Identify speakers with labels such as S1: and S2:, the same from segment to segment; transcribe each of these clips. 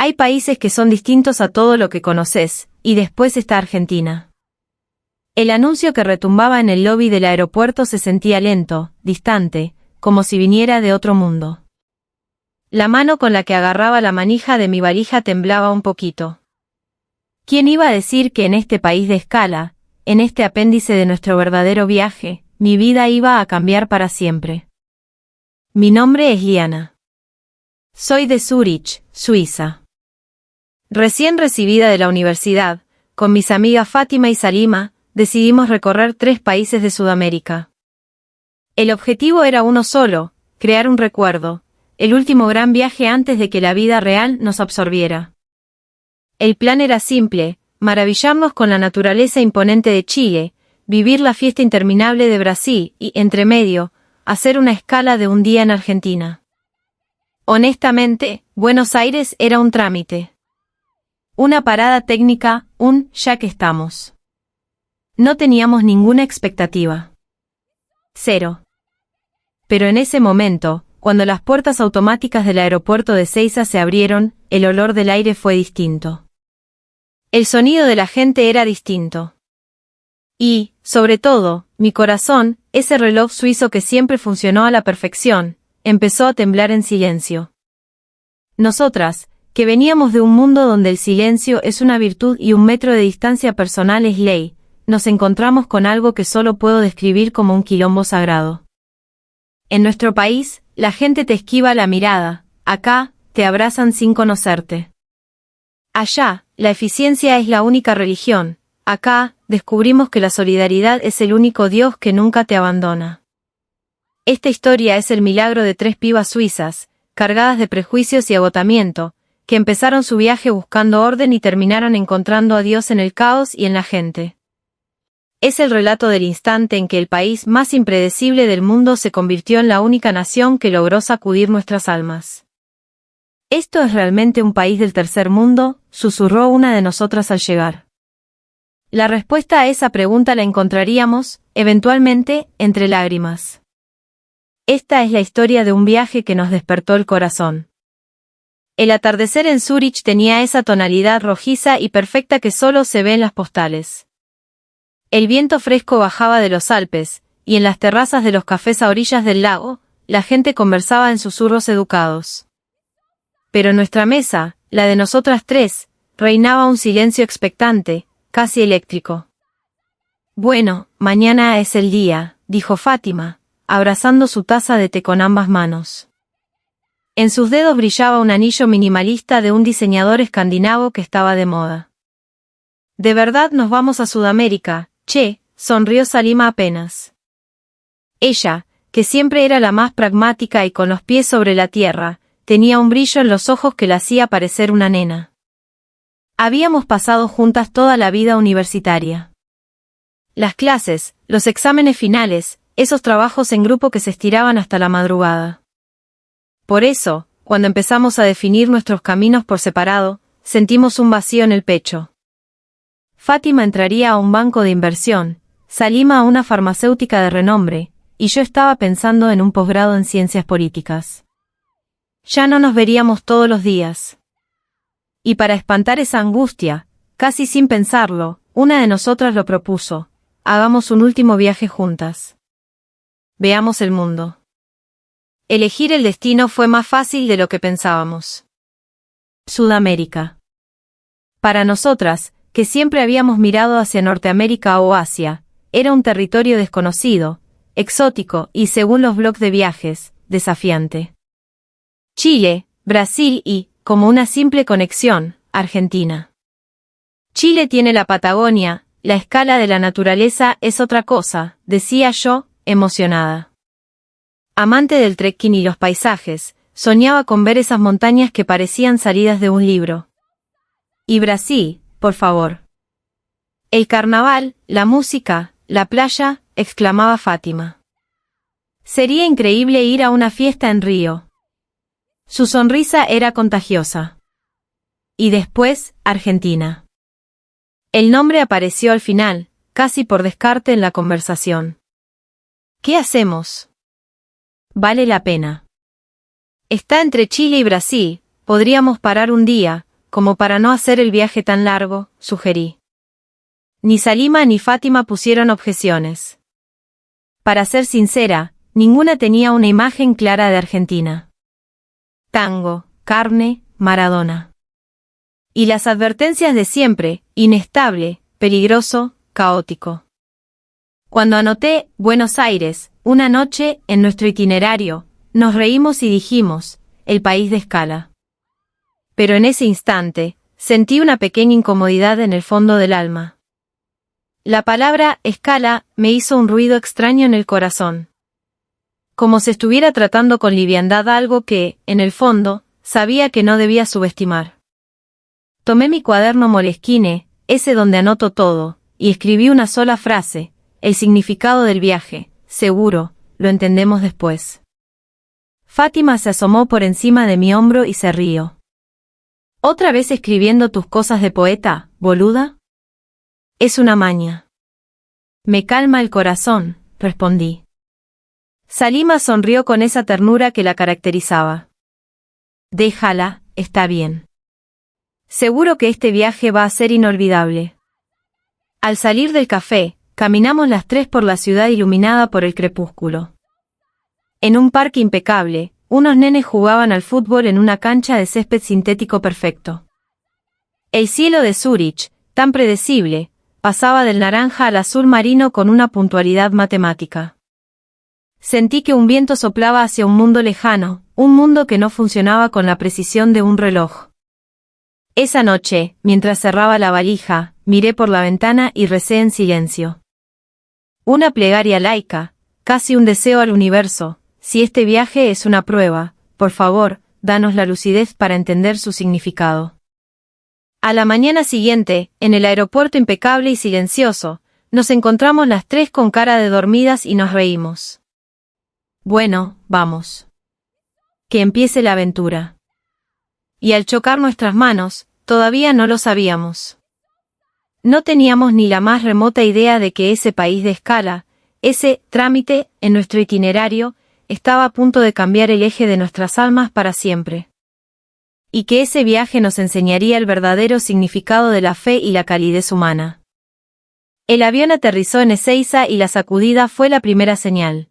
S1: Hay países que son distintos a todo lo que conoces, y después está Argentina. El anuncio que retumbaba en el lobby del aeropuerto se sentía lento, distante, como si viniera de otro mundo. La mano con la que agarraba la manija de mi valija temblaba un poquito. ¿Quién iba a decir que en este país de escala, en este apéndice de nuestro verdadero viaje, mi vida iba a cambiar para siempre? Mi nombre es Liana. Soy de Zúrich, Suiza. Recién recibida de la universidad, con mis amigas Fátima y Salima, decidimos recorrer 3 países de Sudamérica. El objetivo era uno solo, crear un recuerdo, el último gran viaje antes de que la vida real nos absorbiera. El plan era simple, maravillarnos con la naturaleza imponente de Chile, vivir la fiesta interminable de Brasil y, entre medio, hacer una escala de un día en Argentina. Honestamente, Buenos Aires era un trámite. Una parada técnica, ya que estamos. No teníamos ninguna expectativa. 0. Pero en ese momento, cuando las puertas automáticas del aeropuerto de Ezeiza se abrieron, el olor del aire fue distinto. El sonido de la gente era distinto. Y, sobre todo, mi corazón, ese reloj suizo que siempre funcionó a la perfección, empezó a temblar en silencio. Nosotras, que veníamos de un mundo donde el silencio es una virtud y 1 metro de distancia personal es ley, nos encontramos con algo que solo puedo describir como un quilombo sagrado. En nuestro país, la gente te esquiva la mirada, acá, te abrazan sin conocerte. Allá, la eficiencia es la única religión, acá, descubrimos que la solidaridad es el único Dios que nunca te abandona. Esta historia es el milagro de 3 pibas suizas, cargadas de prejuicios y agotamiento, que empezaron su viaje buscando orden y terminaron encontrando a Dios en el caos y en la gente. Es el relato del instante en que el país más impredecible del mundo se convirtió en la única nación que logró sacudir nuestras almas. ¿Esto es realmente un país del tercer mundo?, susurró una de nosotras al llegar. La respuesta a esa pregunta la encontraríamos, eventualmente, entre lágrimas. Esta es la historia de un viaje que nos despertó el corazón. El atardecer en Zúrich tenía esa tonalidad rojiza y perfecta que solo se ve en las postales. El viento fresco bajaba de los Alpes, y en las terrazas de los cafés a orillas del lago, la gente conversaba en susurros educados. Pero en nuestra mesa, la de nosotras 3, reinaba un silencio expectante, casi eléctrico. Bueno, mañana es el día, dijo Fátima, abrazando su taza de té con ambas manos. En sus dedos brillaba un anillo minimalista de un diseñador escandinavo que estaba de moda. ¿De verdad nos vamos a Sudamérica, che?, sonrió Salima apenas. Ella, que siempre era la más pragmática y con los pies sobre la tierra, tenía un brillo en los ojos que la hacía parecer una nena. Habíamos pasado juntas toda la vida universitaria. Las clases, los exámenes finales, esos trabajos en grupo que se estiraban hasta la madrugada. Por eso, cuando empezamos a definir nuestros caminos por separado, sentimos un vacío en el pecho. Fátima entraría a un banco de inversión, Salima a una farmacéutica de renombre, y yo estaba pensando en un posgrado en ciencias políticas. Ya no nos veríamos todos los días. Y para espantar esa angustia, casi sin pensarlo, una de nosotras lo propuso: hagamos un último viaje juntas. Veamos el mundo. Elegir el destino fue más fácil de lo que pensábamos. Sudamérica. Para nosotras, que siempre habíamos mirado hacia Norteamérica o Asia, era un territorio desconocido, exótico y, según los blogs de viajes, desafiante. Chile, Brasil y, como una simple conexión, Argentina. Chile tiene la Patagonia, la escala de la naturaleza es otra cosa, decía yo, emocionada. Amante del trekking y los paisajes, soñaba con ver esas montañas que parecían salidas de un libro. Y Brasil, por favor. El carnaval, la música, la playa, exclamaba Fátima. Sería increíble ir a una fiesta en Río. Su sonrisa era contagiosa. Y después, Argentina. El nombre apareció al final, casi por descarte en la conversación. ¿Qué hacemos? Vale la pena. Está entre Chile y Brasil, podríamos parar un día, como para no hacer el viaje tan largo, sugerí. Ni Salima ni Fátima pusieron objeciones. Para ser sincera, ninguna tenía una imagen clara de Argentina. Tango, carne, Maradona. Y las advertencias de siempre, inestable, peligroso, caótico. Cuando anoté Buenos Aires, una noche, en nuestro itinerario, nos reímos y dijimos, el país de Escala. Pero en ese instante, sentí una pequeña incomodidad en el fondo del alma. La palabra Escala me hizo un ruido extraño en el corazón. Como si estuviera tratando con liviandad algo que, en el fondo, sabía que no debía subestimar. Tomé mi cuaderno Moleskine, ese donde anoto todo, y escribí una sola frase, el significado del viaje, seguro, lo entendemos después. Fátima se asomó por encima de mi hombro y se rió. ¿Otra vez escribiendo tus cosas de poeta, boluda? Es una maña. Me calma el corazón, respondí. Salima sonrió con esa ternura que la caracterizaba. Déjala, está bien. Seguro que este viaje va a ser inolvidable. Al salir del café, caminamos las tres por la ciudad iluminada por el crepúsculo. En un parque impecable, unos nenes jugaban al fútbol en una cancha de césped sintético perfecto. El cielo de Zúrich, tan predecible, pasaba del naranja al azul marino con una puntualidad matemática. Sentí que un viento soplaba hacia un mundo lejano, un mundo que no funcionaba con la precisión de un reloj. Esa noche, mientras cerraba la valija, miré por la ventana y recé en silencio. Una plegaria laica, casi un deseo al universo, si este viaje es una prueba, por favor, danos la lucidez para entender su significado. A la mañana siguiente, en el aeropuerto impecable y silencioso, nos encontramos las tres con cara de dormidas y nos reímos. Bueno, vamos. Que empiece la aventura. Y al chocar nuestras manos, todavía no lo sabíamos. No teníamos ni la más remota idea de que ese país de Escala, ese trámite en nuestro itinerario, estaba a punto de cambiar el eje de nuestras almas para siempre. Y que ese viaje nos enseñaría el verdadero significado de la fe y la calidez humana. El avión aterrizó en Ezeiza y la sacudida fue la primera señal.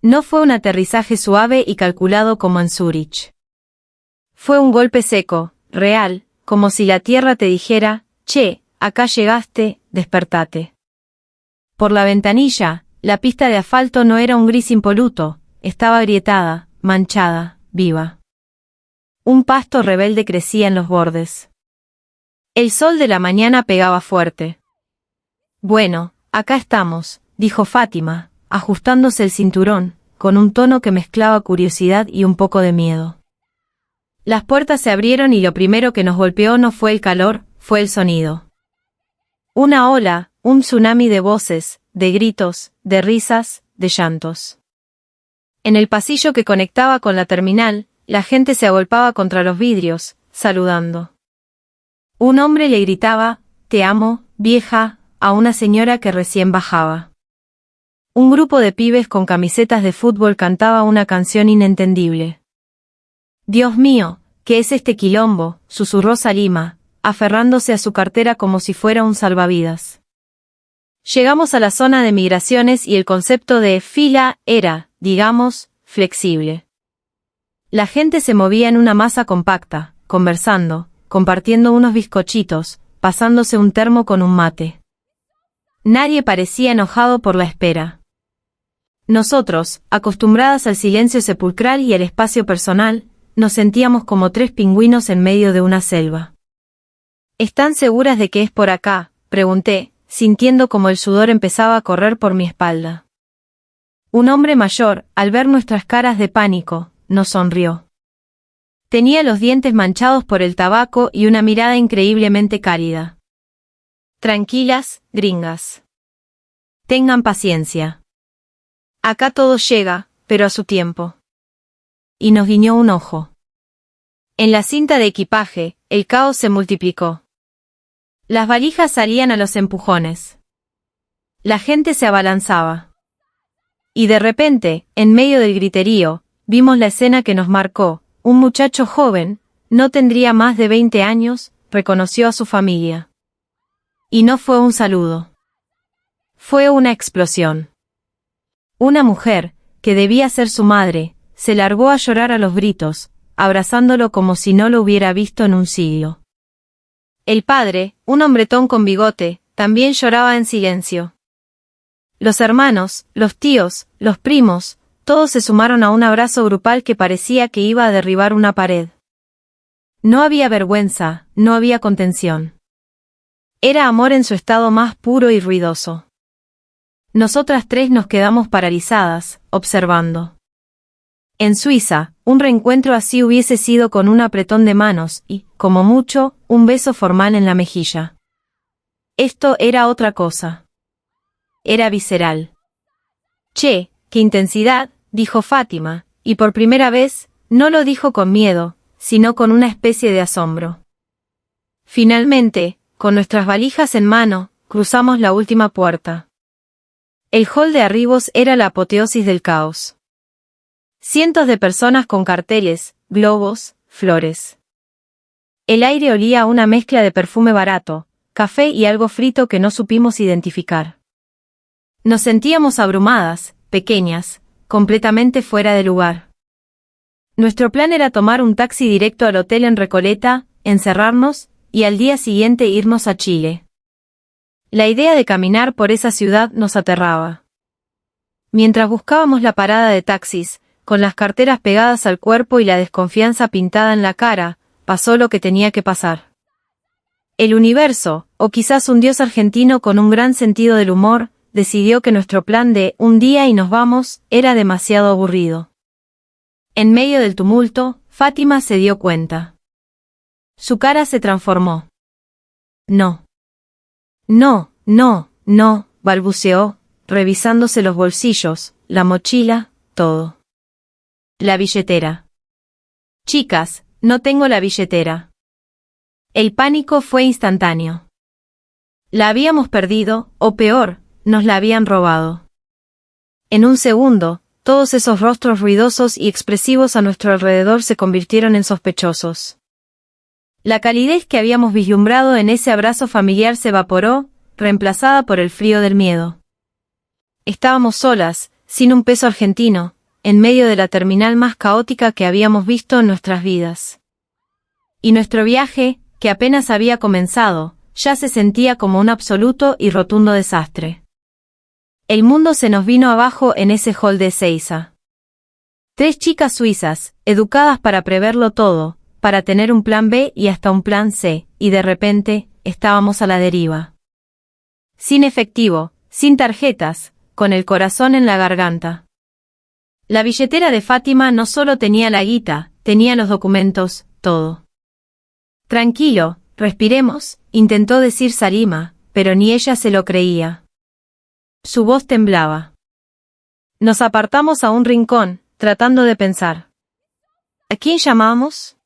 S1: No fue un aterrizaje suave y calculado como en Zúrich. Fue un golpe seco, real, como si la tierra te dijera, che, acá llegaste, despertate. Por la ventanilla, la pista de asfalto no era un gris impoluto, estaba agrietada, manchada, viva. Un pasto rebelde crecía en los bordes. El sol de la mañana pegaba fuerte. Bueno, acá estamos, dijo Fátima, ajustándose el cinturón, con un tono que mezclaba curiosidad y un poco de miedo. Las puertas se abrieron y lo primero que nos golpeó no fue el calor, fue el sonido. Una ola, un tsunami de voces, de gritos, de risas, de llantos. En el pasillo que conectaba con la terminal, la gente se agolpaba contra los vidrios, saludando. Un hombre le gritaba, «Te amo, vieja», a una señora que recién bajaba. Un grupo de pibes con camisetas de fútbol cantaba una canción inentendible. «Dios mío, ¿qué es este quilombo?», susurró Salima, aferrándose a su cartera como si fuera un salvavidas. Llegamos a la zona de migraciones y el concepto de fila era, digamos, flexible. La gente se movía en una masa compacta, conversando, compartiendo unos bizcochitos, pasándose un termo con un mate. Nadie parecía enojado por la espera. Nosotros, acostumbradas al silencio sepulcral y al espacio personal, nos sentíamos como tres pingüinos en medio de una selva. ¿Están seguras de que es por acá?, pregunté, sintiendo como el sudor empezaba a correr por mi espalda. Un hombre mayor, al ver nuestras caras de pánico, nos sonrió. Tenía los dientes manchados por el tabaco y una mirada increíblemente cálida. Tranquilas, gringas. Tengan paciencia. Acá todo llega, pero a su tiempo. Y nos guiñó un ojo. En la cinta de equipaje, el caos se multiplicó. Las valijas salían a los empujones. La gente se abalanzaba. Y de repente, en medio del griterío, vimos la escena que nos marcó, un muchacho joven, no tendría más de 20 años, reconoció a su familia. Y no fue un saludo. Fue una explosión. Una mujer, que debía ser su madre, se largó a llorar a los gritos, abrazándolo como si no lo hubiera visto en un siglo. El padre, un hombretón con bigote, también lloraba en silencio. Los hermanos, los tíos, los primos, todos se sumaron a un abrazo grupal que parecía que iba a derribar una pared. No había vergüenza, no había contención. Era amor en su estado más puro y ruidoso. Nosotras tres nos quedamos paralizadas, observando. En Suiza, un reencuentro así hubiese sido con un apretón de manos y, como mucho, un beso formal en la mejilla. Esto era otra cosa. Era visceral. Che, qué intensidad, dijo Fátima, y por primera vez, no lo dijo con miedo, sino con una especie de asombro. Finalmente, con nuestras valijas en mano, cruzamos la última puerta. El hall de arribos era la apoteosis del caos. Cientos de personas con carteles, globos, flores. El aire olía a una mezcla de perfume barato, café y algo frito que no supimos identificar. Nos sentíamos abrumadas, pequeñas, completamente fuera de lugar. Nuestro plan era tomar un taxi directo al hotel en Recoleta, encerrarnos, y al día siguiente irnos a Chile. La idea de caminar por esa ciudad nos aterraba. Mientras buscábamos la parada de taxis, con las carteras pegadas al cuerpo y la desconfianza pintada en la cara, pasó lo que tenía que pasar. El universo, o quizás un dios argentino con un gran sentido del humor, decidió que nuestro plan de un día y nos vamos era demasiado aburrido. En medio del tumulto, Fátima se dio cuenta. Su cara se transformó. No. No, no, no, balbuceó, revisándose los bolsillos, la mochila, todo. La billetera. Chicas, no tengo la billetera. El pánico fue instantáneo. La habíamos perdido, o peor, nos la habían robado. En un segundo, todos esos rostros ruidosos y expresivos a nuestro alrededor se convirtieron en sospechosos. La calidez que habíamos vislumbrado en ese abrazo familiar se evaporó, reemplazada por el frío del miedo. Estábamos solas, sin un peso argentino, en medio de la terminal más caótica que habíamos visto en nuestras vidas. Y nuestro viaje, que apenas había comenzado, ya se sentía como un absoluto y rotundo desastre. El mundo se nos vino abajo en ese hall de Ezeiza. 3 chicas suizas, educadas para preverlo todo, para tener un plan B y hasta un plan C, y de repente, estábamos a la deriva. Sin efectivo, sin tarjetas, con el corazón en la garganta. La billetera de Fátima no solo tenía la guita, tenía los documentos, todo. Tranquilo, respiremos, intentó decir Salima, pero ni ella se lo creía. Su voz temblaba. Nos apartamos a un rincón, tratando de pensar. ¿A quién llamamos?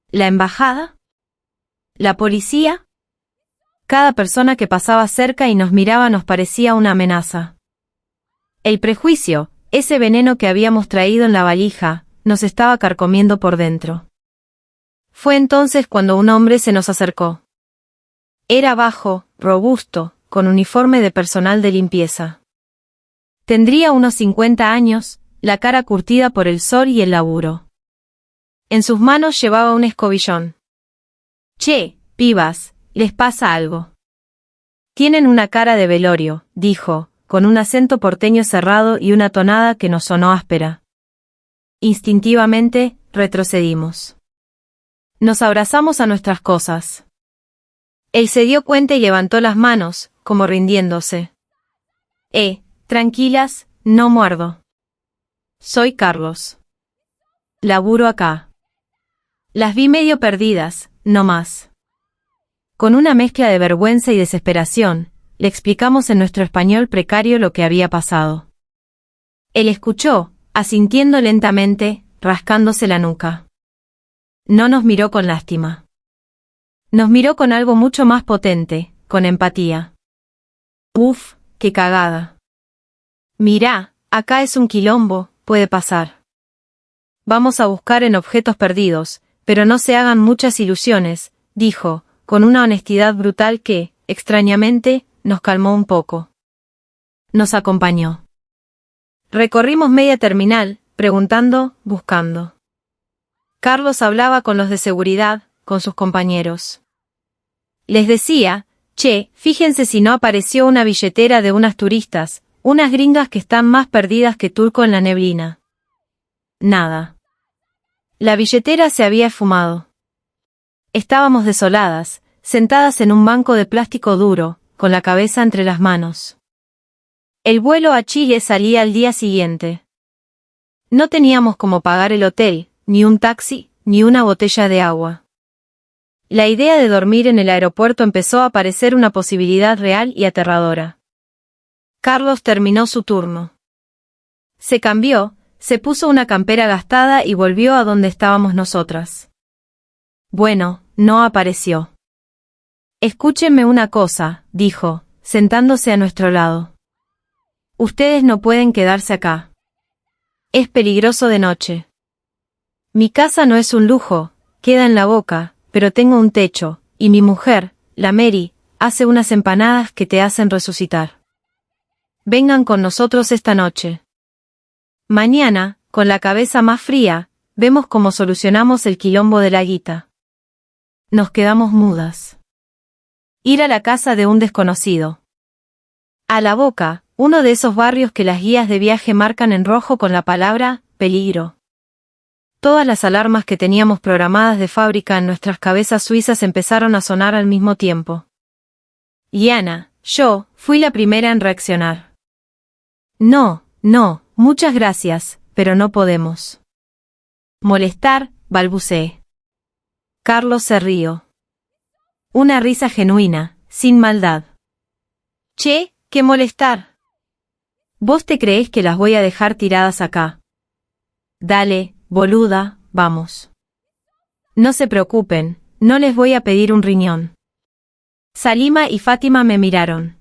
S1: ¿La embajada? ¿La policía? Cada persona que pasaba cerca y nos miraba nos parecía una amenaza. El prejuicio, ese veneno que habíamos traído en la valija, nos estaba carcomiendo por dentro. Fue entonces cuando un hombre se nos acercó. Era bajo, robusto, con uniforme de personal de limpieza. Tendría unos 50 años, la cara curtida por el sol y el laburo. En sus manos llevaba un escobillón. Che, pibas, ¿les pasa algo? Tienen una cara de velorio, dijo, con un acento porteño cerrado y una tonada que nos sonó áspera. Instintivamente, retrocedimos. Nos abrazamos a nuestras cosas. Él se dio cuenta y levantó las manos, como rindiéndose. Tranquilas, no muerdo. Soy Carlos. Laburo acá. Las vi medio perdidas, no más. Con una mezcla de vergüenza y desesperación, le explicamos en nuestro español precario lo que había pasado. Él escuchó, asintiendo lentamente, rascándose la nuca. No nos miró con lástima. Nos miró con algo mucho más potente, con empatía. Uf, qué cagada. Mirá, acá es un quilombo, puede pasar. Vamos a buscar en objetos perdidos, pero no se hagan muchas ilusiones, dijo, con una honestidad brutal que, extrañamente, nos calmó un poco. Nos acompañó. Recorrimos media terminal, preguntando, buscando. Carlos hablaba con los de seguridad, con sus compañeros. Les decía, che, fíjense si no apareció una billetera de unas turistas, unas gringas que están más perdidas que Turco en la neblina. Nada. La billetera se había esfumado. Estábamos desoladas, sentadas en un banco de plástico duro, con la cabeza entre las manos. El vuelo a Chile salía al día siguiente. No teníamos cómo pagar el hotel, ni un taxi, ni una botella de agua. La idea de dormir en el aeropuerto empezó a parecer una posibilidad real y aterradora. Carlos terminó su turno. Se cambió, se puso una campera gastada y volvió a donde estábamos nosotras. Bueno, no apareció. Escúchenme una cosa, dijo, sentándose a nuestro lado. Ustedes no pueden quedarse acá. Es peligroso de noche. Mi casa no es un lujo, queda en la boca, pero tengo un techo, y mi mujer, la Mary, hace unas empanadas que te hacen resucitar. Vengan con nosotros esta noche. Mañana, con la cabeza más fría, vemos cómo solucionamos el quilombo de la guita. Nos quedamos mudas. Ir a la casa de un desconocido. A la Boca, uno de esos barrios que las guías de viaje marcan en rojo con la palabra peligro. Todas las alarmas que teníamos programadas de fábrica en nuestras cabezas suizas empezaron a sonar al mismo tiempo. Y Ana, yo, fui la primera en reaccionar. No, muchas gracias, pero no podemos. Molestar, balbuceé. Carlos se rió. Una risa genuina, sin maldad. Che, ¿qué molestar? ¿Vos te creés que las voy a dejar tiradas acá? Dale, boluda, vamos. No se preocupen, no les voy a pedir un riñón. Salima y Fátima me miraron.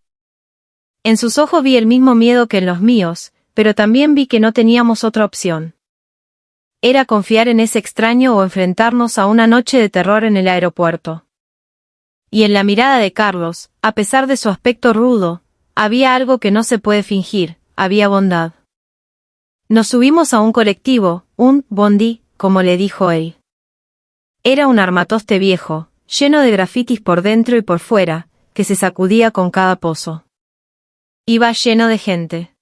S1: En sus ojos vi el mismo miedo que en los míos, pero también vi que no teníamos otra opción. Era confiar en ese extraño o enfrentarnos a una noche de terror en el aeropuerto. Y en la mirada de Carlos, a pesar de su aspecto rudo, había algo que no se puede fingir, había bondad. Nos subimos a un colectivo, un bondi, como le dijo él. Era un armatoste viejo, lleno de grafitis por dentro y por fuera, que se sacudía con cada pozo. Iba lleno de gente.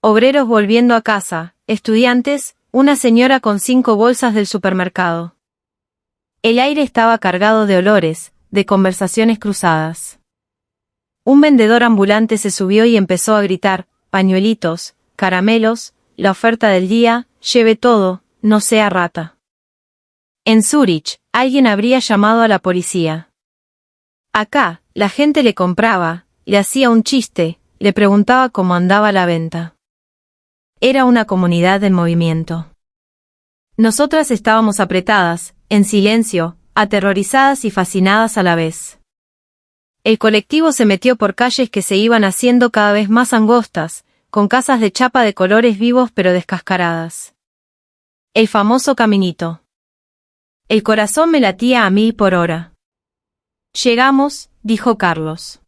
S1: Obreros volviendo a casa, estudiantes, una señora con 5 bolsas del supermercado. El aire estaba cargado de olores, de conversaciones cruzadas. Un vendedor ambulante se subió y empezó a gritar, pañuelitos, caramelos, la oferta del día, lleve todo, no sea rata. En Zúrich, alguien habría llamado a la policía. Acá, la gente le compraba, le hacía un chiste, le preguntaba cómo andaba la venta. Era una comunidad en movimiento. Nosotras estábamos apretadas, en silencio, aterrorizadas y fascinadas a la vez. El colectivo se metió por calles que se iban haciendo cada vez más angostas, con casas de chapa de colores vivos pero descascaradas. El famoso caminito. El corazón me latía a 1000 por hora. Llegamos, dijo Carlos.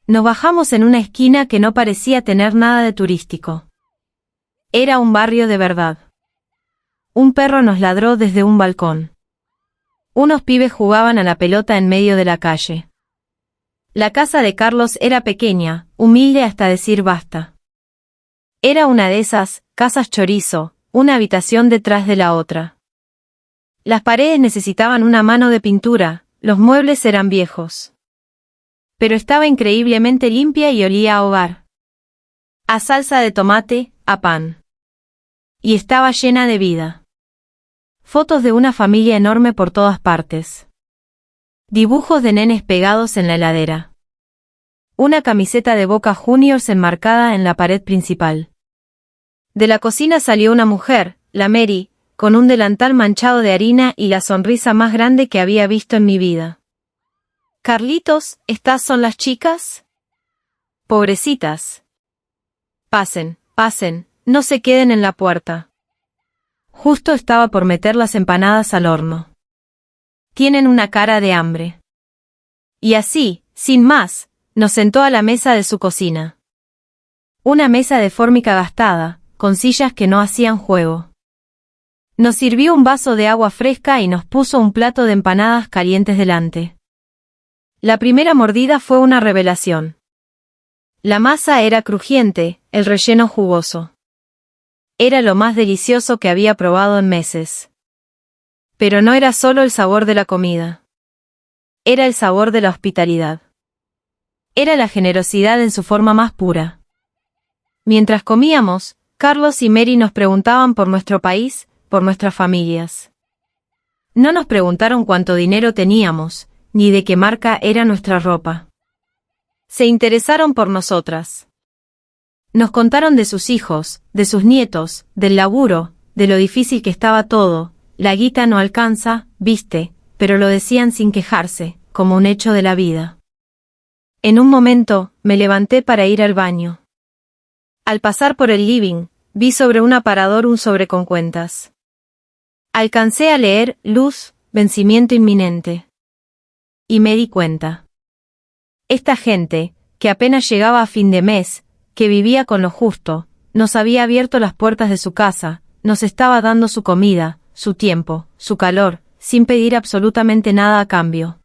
S1: Nos bajamos en una esquina que no parecía tener nada de turístico. Era un barrio de verdad. Un perro nos ladró desde un balcón. Unos pibes jugaban a la pelota en medio de la calle. La casa de Carlos era pequeña, humilde hasta decir basta. Era una de esas casas chorizo, una habitación detrás de la otra. Las paredes necesitaban una mano de pintura, los muebles eran viejos. Pero estaba increíblemente limpia y olía a hogar. A salsa de tomate, a pan. Y estaba llena de vida. Fotos de una familia enorme por todas partes. Dibujos de nenes pegados en la heladera. Una camiseta de Boca Juniors enmarcada en la pared principal. De la cocina salió una mujer, la Mary, con un delantal manchado de harina y la sonrisa más grande que había visto en mi vida. Carlitos, ¿estas son las chicas? Pobrecitas. Pasen, no se queden en la puerta. Justo estaba por meter las empanadas al horno. Tienen una cara de hambre. Y así, sin más, nos sentó a la mesa de su cocina. Una mesa de fórmica gastada, con sillas que no hacían juego. Nos sirvió un vaso de agua fresca y nos puso un plato de empanadas calientes delante. La primera mordida fue una revelación. La masa era crujiente, el relleno jugoso. Era lo más delicioso que había probado en meses. Pero no era solo el sabor de la comida. Era el sabor de la hospitalidad. Era la generosidad en su forma más pura. Mientras comíamos, Carlos y Mary nos preguntaban por nuestro país, por nuestras familias. No nos preguntaron cuánto dinero teníamos, ni de qué marca era nuestra ropa. Se interesaron por nosotras. Nos contaron de sus hijos, de sus nietos, del laburo, de lo difícil que estaba todo. La guita no alcanza, viste, pero lo decían sin quejarse, como un hecho de la vida. En un momento, me levanté para ir al baño. Al pasar por el living, vi sobre un aparador un sobre con cuentas. Alcancé a leer, luz, vencimiento inminente. Y me di cuenta. Esta gente, que apenas llegaba a fin de mes, que vivía con lo justo, nos había abierto las puertas de su casa, nos estaba dando su comida, su tiempo, su calor, sin pedir absolutamente nada a cambio.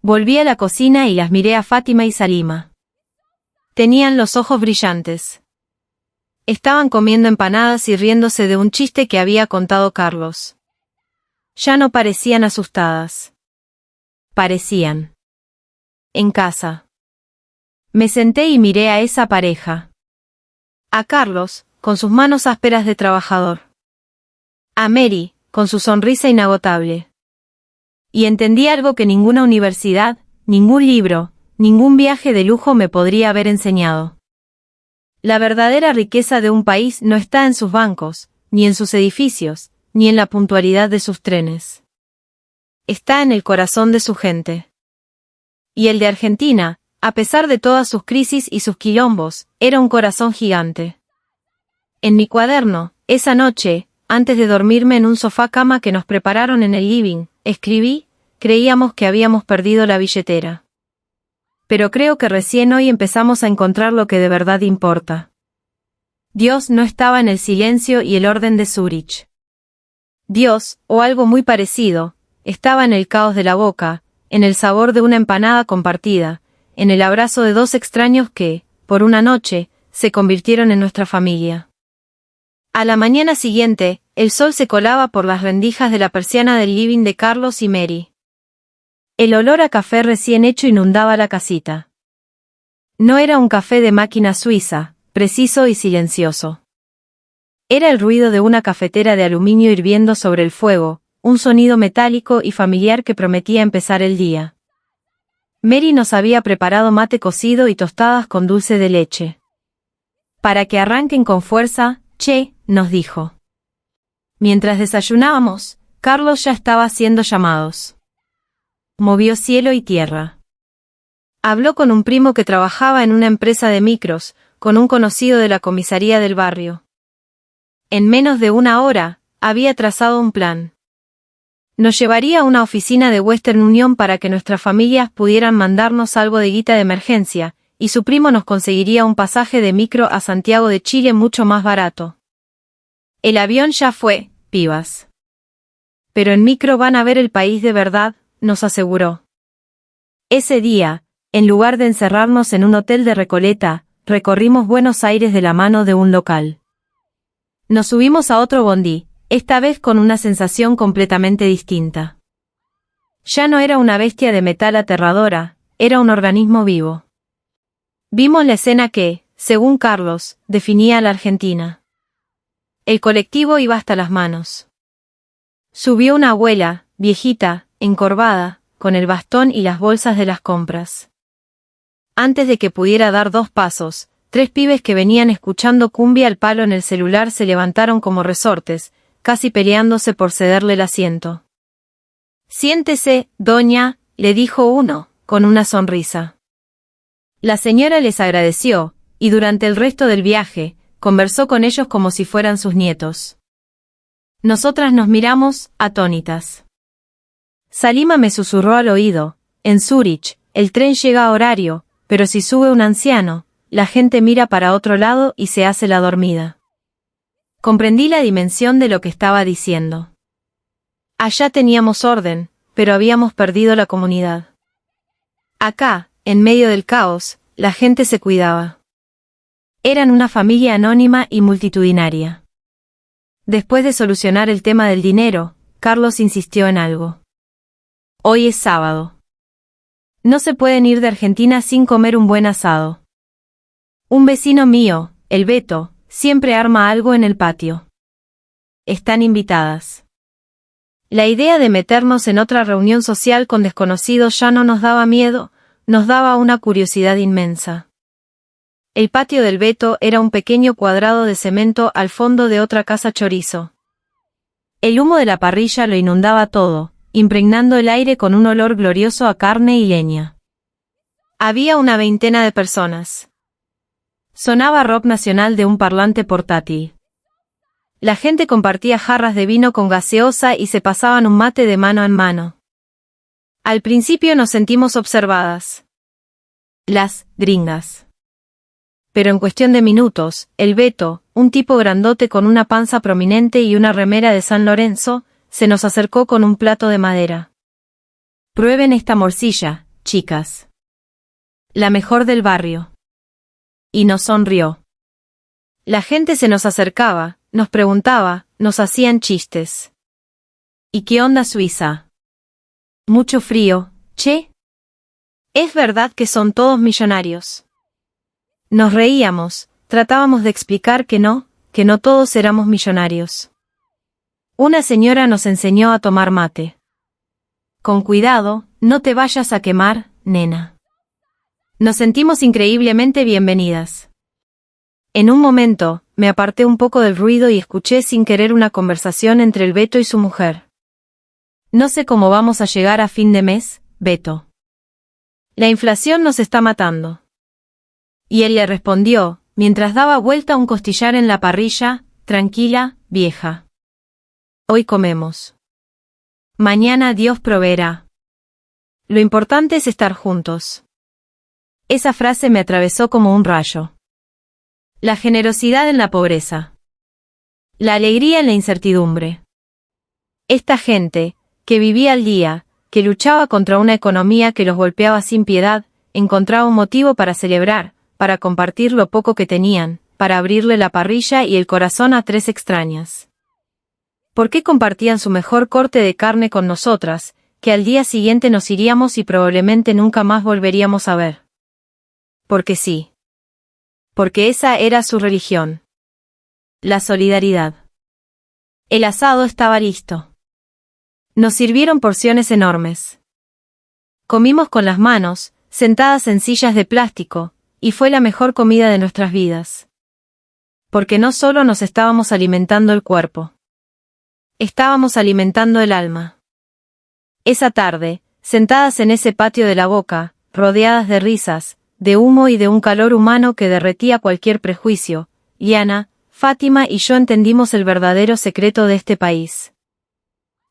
S1: Volví a la cocina y las miré a Fátima y Salima. Tenían los ojos brillantes. Estaban comiendo empanadas y riéndose de un chiste que había contado Carlos. Ya no parecían asustadas. Parecían en casa. Me senté y miré a esa pareja. A Carlos, con sus manos ásperas de trabajador. A Mary, con su sonrisa inagotable. Y entendí algo que ninguna universidad, ningún libro, ningún viaje de lujo me podría haber enseñado. La verdadera riqueza de un país no está en sus bancos, ni en sus edificios, ni en la puntualidad de sus trenes. Está en el corazón de su gente. Y el de Argentina, a pesar de todas sus crisis y sus quilombos, era un corazón gigante. En mi cuaderno, esa noche, antes de dormirme en un sofá cama que nos prepararon en el living, escribí, creíamos que habíamos perdido la billetera. Pero creo que recién hoy empezamos a encontrar lo que de verdad importa. Dios no estaba en el silencio y el orden de Zúrich. Dios, o algo muy parecido, estaba en el caos de la boca, en el sabor de una empanada compartida, en el abrazo de dos extraños que, por una noche, se convirtieron en nuestra familia. A la mañana siguiente, el sol se colaba por las rendijas de la persiana del living de Carlos y Mary. El olor a café recién hecho inundaba la casita. No era un café de máquina suiza, preciso y silencioso. Era el ruido de una cafetera de aluminio hirviendo sobre el fuego, un sonido metálico y familiar que prometía empezar el día. Mary nos había preparado mate cocido y tostadas con dulce de leche. Para que arranquen con fuerza, che, nos dijo. Mientras desayunábamos, Carlos ya estaba haciendo llamados. Movió cielo y tierra. Habló con un primo que trabajaba en una empresa de micros, con un conocido de la comisaría del barrio. En menos de una hora, había trazado un plan. Nos llevaría a una oficina de Western Union para que nuestras familias pudieran mandarnos algo de guita de emergencia, y su primo nos conseguiría un pasaje de micro a Santiago de Chile mucho más barato. El avión ya fue, pibas. Pero en micro van a ver el país de verdad, nos aseguró. Ese día, en lugar de encerrarnos en un hotel de Recoleta, recorrimos Buenos Aires de la mano de un local. Nos subimos a otro bondi, esta vez con una sensación completamente distinta. Ya no era una bestia de metal aterradora, era un organismo vivo. Vimos la escena que, según Carlos, definía a la Argentina. El colectivo iba hasta las manos. Subió una abuela, viejita, encorvada, con el bastón y las bolsas de las compras. Antes de que pudiera dar 2 pasos, 3 pibes que venían escuchando cumbia al palo en el celular se levantaron como resortes, casi peleándose por cederle el asiento. «Siéntese, doña», le dijo uno, con una sonrisa. La señora les agradeció, y durante el resto del viaje, conversó con ellos como si fueran sus nietos. Nosotras nos miramos, atónitas. Salima me susurró al oído, en Zúrich, el tren llega a horario, pero si sube un anciano, la gente mira para otro lado y se hace la dormida. Comprendí la dimensión de lo que estaba diciendo. Allá teníamos orden, pero habíamos perdido la comunidad. Acá, en medio del caos, la gente se cuidaba. Eran una familia anónima y multitudinaria. Después de solucionar el tema del dinero, Carlos insistió en algo. Hoy es sábado. No se pueden ir de Argentina sin comer un buen asado. Un vecino mío, el Beto, siempre arma algo en el patio. Están invitadas. La idea de meternos en otra reunión social con desconocidos ya no nos daba miedo, nos daba una curiosidad inmensa. El patio del Beto era un pequeño cuadrado de cemento al fondo de otra casa chorizo. El humo de la parrilla lo inundaba todo, impregnando el aire con un olor glorioso a carne y leña. Había una veintena de personas. Sonaba rock nacional de un parlante portátil. La gente compartía jarras de vino con gaseosa y se pasaban un mate de mano en mano. Al principio nos sentimos observadas. Las gringas. Pero en cuestión de minutos, el Beto, un tipo grandote con una panza prominente y una remera de San Lorenzo, se nos acercó con un plato de madera. Prueben esta morcilla, chicas. La mejor del barrio. Y nos sonrió. La gente se nos acercaba, nos preguntaba, nos hacían chistes. ¿Y qué onda Suiza? Mucho frío, che. ¿Es verdad que son todos millonarios? Nos reíamos, tratábamos de explicar que no todos éramos millonarios. Una señora nos enseñó a tomar mate. Con cuidado, no te vayas a quemar, nena. Nos sentimos increíblemente bienvenidas. En un momento, me aparté un poco del ruido y escuché sin querer una conversación entre el Beto y su mujer. No sé cómo vamos a llegar a fin de mes, Beto. La inflación nos está matando. Y él le respondió, mientras daba vuelta un costillar en la parrilla, tranquila, vieja. Hoy comemos. Mañana Dios proveerá. Lo importante es estar juntos. Esa frase me atravesó como un rayo. La generosidad en la pobreza. La alegría en la incertidumbre. Esta gente, que vivía al día, que luchaba contra una economía que los golpeaba sin piedad, encontraba un motivo para celebrar, para compartir lo poco que tenían, para abrirle la parrilla y el corazón a tres extrañas. ¿Por qué compartían su mejor corte de carne con nosotras, que al día siguiente nos iríamos y probablemente nunca más volveríamos a ver? Porque sí. Porque esa era su religión. La solidaridad. El asado estaba listo. Nos sirvieron porciones enormes. Comimos con las manos, sentadas en sillas de plástico, y fue la mejor comida de nuestras vidas. Porque no solo nos estábamos alimentando el cuerpo. Estábamos alimentando el alma. Esa tarde, sentadas en ese patio de la Boca, rodeadas de risas, de humo y de un calor humano que derretía cualquier prejuicio, Liana, Fátima y yo entendimos el verdadero secreto de este país.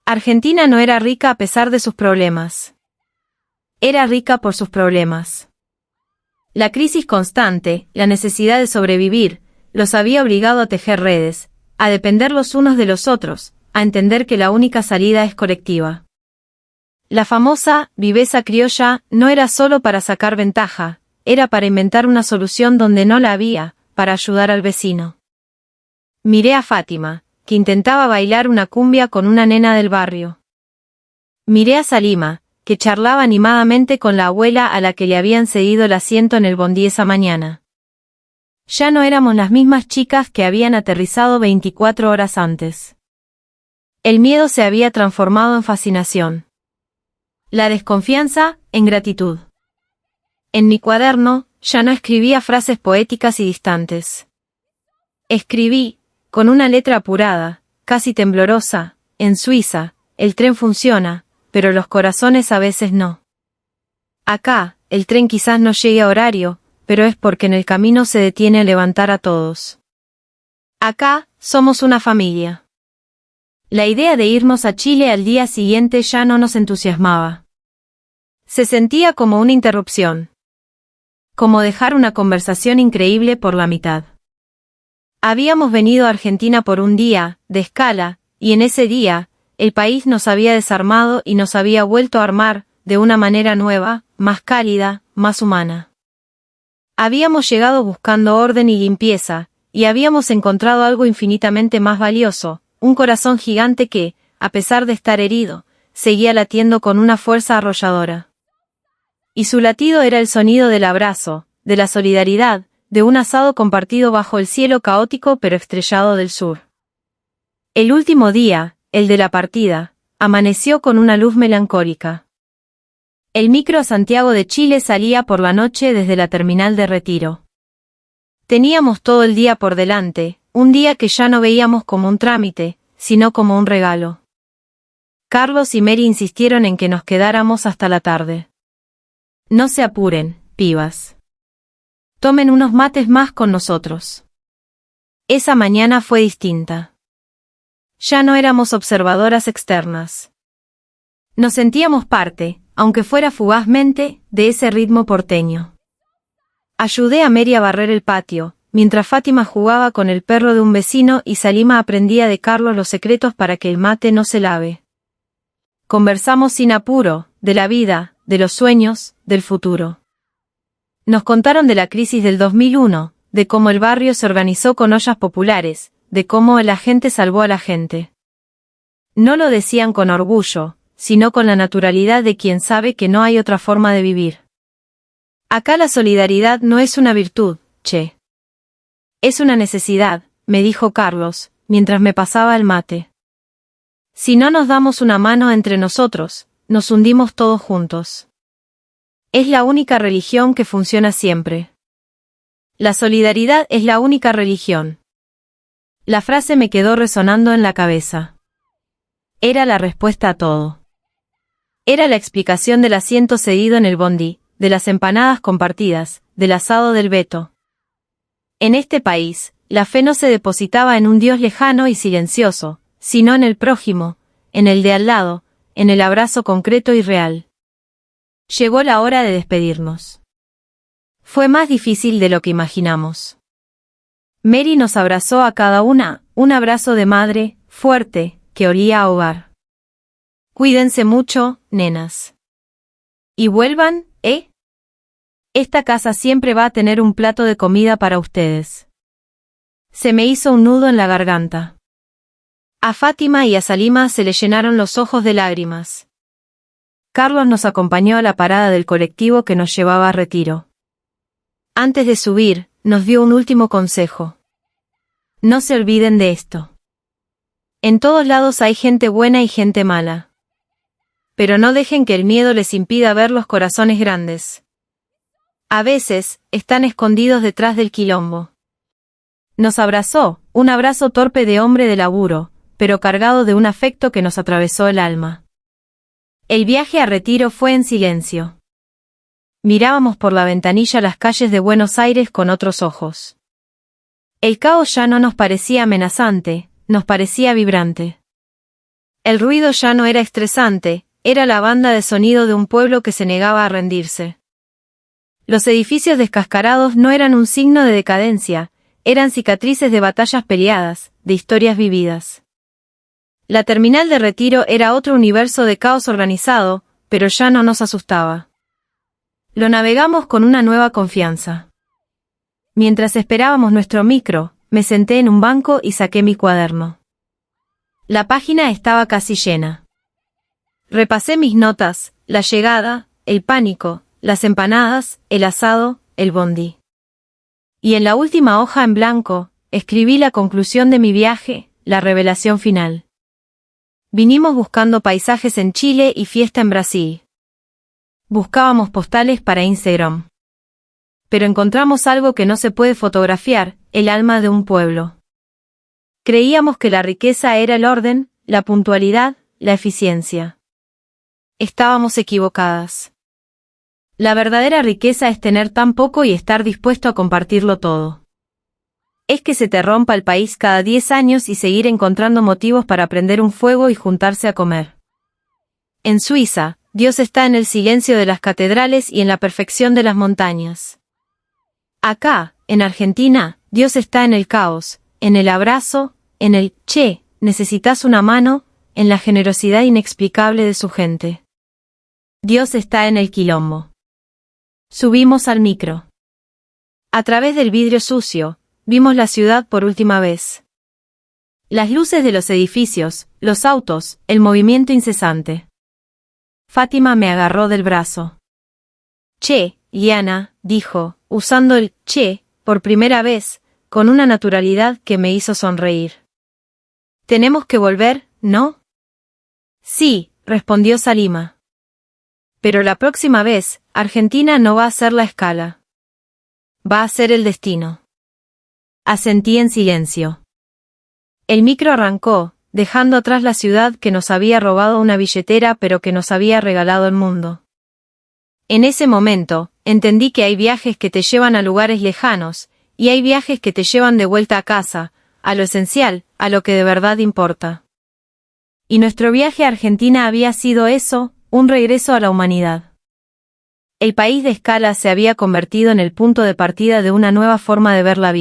S1: Argentina no era rica a pesar de sus problemas. Era rica por sus problemas. La crisis constante, la necesidad de sobrevivir, los había obligado a tejer redes, a depender los unos de los otros, a entender que la única salida es colectiva. La famosa viveza criolla no era solo para sacar ventaja, era para inventar una solución donde no la había, para ayudar al vecino. Miré a Fátima, que intentaba bailar una cumbia con una nena del barrio. Miré a Salima, que charlaba animadamente con la abuela a la que le habían cedido el asiento en el bondí esa mañana. Ya no éramos las mismas chicas que habían aterrizado 24 horas antes. El miedo se había transformado en fascinación. La desconfianza, en gratitud. En mi cuaderno, ya no escribía frases poéticas y distantes. Escribí, con una letra apurada, casi temblorosa, en Suiza, el tren funciona, pero los corazones a veces no. Acá, el tren quizás no llegue a horario, pero es porque en el camino se detiene a levantar a todos. Acá, somos una familia. La idea de irnos a Chile al día siguiente ya no nos entusiasmaba. Se sentía como una interrupción. Como dejar una conversación increíble por la mitad. Habíamos venido a Argentina por un día, de escala, y en ese día, el país nos había desarmado y nos había vuelto a armar, de una manera nueva, más cálida, más humana. Habíamos llegado buscando orden y limpieza, y habíamos encontrado algo infinitamente más valioso, un corazón gigante que, a pesar de estar herido, seguía latiendo con una fuerza arrolladora. Y su latido era el sonido del abrazo, de la solidaridad, de un asado compartido bajo el cielo caótico pero estrellado del sur. El último día, el de la partida, amaneció con una luz melancólica. El micro a Santiago de Chile salía por la noche desde la terminal de Retiro. Teníamos todo el día por delante, un día que ya no veíamos como un trámite, sino como un regalo. Carlos y Mary insistieron en que nos quedáramos hasta la tarde. No se apuren, pibas. Tomen unos mates más con nosotros. Esa mañana fue distinta. Ya no éramos observadoras externas. Nos sentíamos parte, aunque fuera fugazmente, de ese ritmo porteño. Ayudé a Mary a barrer el patio, mientras Fátima jugaba con el perro de un vecino y Salima aprendía de Carlos los secretos para que el mate no se lave. Conversamos sin apuro, de la vida, de los sueños, del futuro. Nos contaron de la crisis del 2001, de cómo el barrio se organizó con ollas populares, de cómo la gente salvó a la gente. No lo decían con orgullo, sino con la naturalidad de quien sabe que no hay otra forma de vivir. Acá la solidaridad no es una virtud, che. Es una necesidad, me dijo Carlos, mientras me pasaba el mate. Si no nos damos una mano entre nosotros, nos hundimos todos juntos. Es la única religión que funciona siempre. La solidaridad es la única religión. La frase me quedó resonando en la cabeza. Era la respuesta a todo. Era la explicación del asiento cedido en el bondi, de las empanadas compartidas, del asado del Beto. En este país, la fe no se depositaba en un Dios lejano y silencioso, sino en el prójimo, en el de al lado, en el abrazo concreto y real. Llegó la hora de despedirnos. Fue más difícil de lo que imaginamos. Mary nos abrazó a cada una, un abrazo de madre, fuerte, que olía a hogar. Cuídense mucho, nenas. Y vuelvan, ¿eh? Esta casa siempre va a tener un plato de comida para ustedes. Se me hizo un nudo en la garganta. A Fátima y a Salima se le llenaron los ojos de lágrimas. Carlos nos acompañó a la parada del colectivo que nos llevaba a Retiro. Antes de subir, nos dio un último consejo. No se olviden de esto. En todos lados hay gente buena y gente mala. Pero no dejen que el miedo les impida ver los corazones grandes. A veces, están escondidos detrás del quilombo. Nos abrazó, un abrazo torpe de hombre de laburo, pero cargado de un afecto que nos atravesó el alma. El viaje a Retiro fue en silencio. Mirábamos por la ventanilla las calles de Buenos Aires con otros ojos. El caos ya no nos parecía amenazante, nos parecía vibrante. El ruido ya no era estresante, era la banda de sonido de un pueblo que se negaba a rendirse. Los edificios descascarados no eran un signo de decadencia, eran cicatrices de batallas peleadas, de historias vividas. La terminal de Retiro era otro universo de caos organizado, pero ya no nos asustaba. Lo navegamos con una nueva confianza. Mientras esperábamos nuestro micro, me senté en un banco y saqué mi cuaderno. La página estaba casi llena. Repasé mis notas, la llegada, el pánico, las empanadas, el asado, el bondi. Y en la última hoja en blanco, escribí la conclusión de mi viaje, la revelación final. Vinimos buscando paisajes en Chile y fiesta en Brasil. Buscábamos postales para Instagram. Pero encontramos algo que no se puede fotografiar, el alma de un pueblo. Creíamos que la riqueza era el orden, la puntualidad, la eficiencia. Estábamos equivocadas. La verdadera riqueza es tener tan poco y estar dispuesto a compartirlo todo. es que se te rompa el país cada 10 años y seguir encontrando motivos para prender un fuego y juntarse a comer. En Suiza, Dios está en el silencio de las catedrales y en la perfección de las montañas. Acá, en Argentina, Dios está en el caos, en el abrazo, en el «che, necesitas una mano», en la generosidad inexplicable de su gente. Dios está en el quilombo. Subimos al micro. A través del vidrio sucio, vimos la ciudad por última vez. Las luces de los edificios, los autos, el movimiento incesante. Fátima me agarró del brazo. «Che, Liana», dijo, usando el «che», por primera vez, con una naturalidad que me hizo sonreír. «Tenemos que volver, ¿no?» «Sí», respondió Salima. «Pero la próxima vez, Argentina no va a ser la escala. Va a ser el destino». Asentí en silencio. El micro arrancó, dejando atrás la ciudad que nos había robado una billetera pero que nos había regalado el mundo. En ese momento, entendí que hay viajes que te llevan a lugares lejanos, y hay viajes que te llevan de vuelta a casa, a lo esencial, a lo que de verdad importa. Y nuestro viaje a Argentina había sido eso, un regreso a la humanidad. El país de escala se había convertido en el punto de partida de una nueva forma de ver la vida.